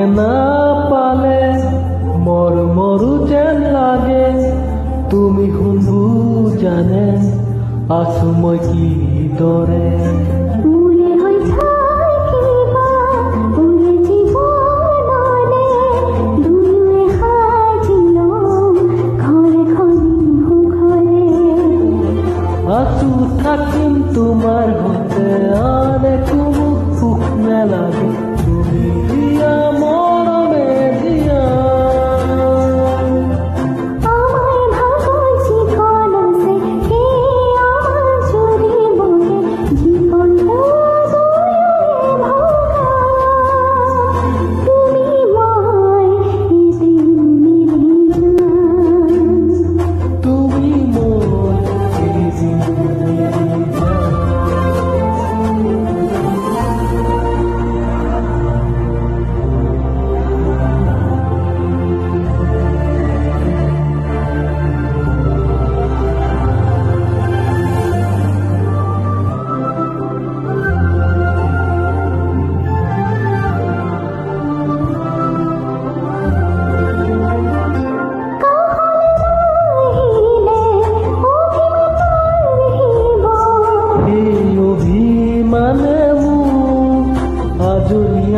তোমাকে না পালে মৰু মৰু যেন লাগে তুমি শুনবু জানে আছো মই কিদৰে আছো থাকিম তোমাৰ হতে আনে কোনো সুখ নালাগে তুমি দিয়া মৰমে দিয়া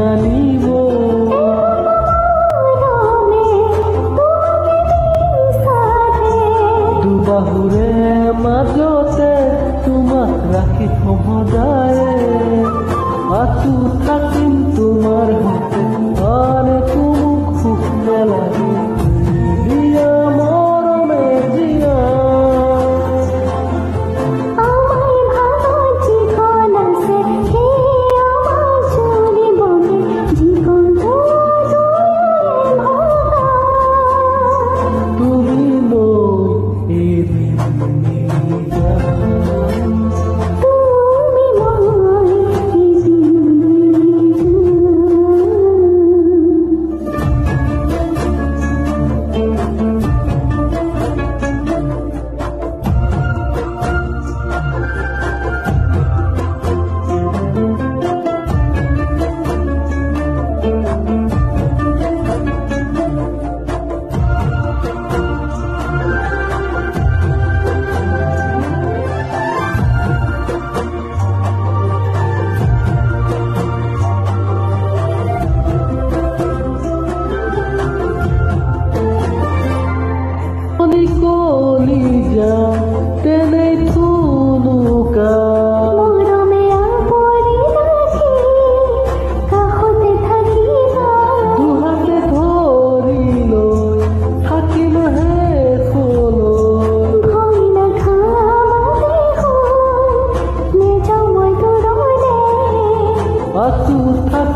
আনিব দুবাহুৰে মাজতে তোমাক ৰাখি সদায় আছো থাকিম তোমাৰ হতে আনে কোনো সুখ নালাগে দিয়া মৰমে দিয়া কলিজা তেনেই থুনুকা মৰমে আপৰি ৰাখি কাষতে থাকিবা দুহাতে ধৰি লৈ থাকিম শেষলৈ ভয় নাখাবা নেযাওঁ মই দূৰলৈ আছো থাক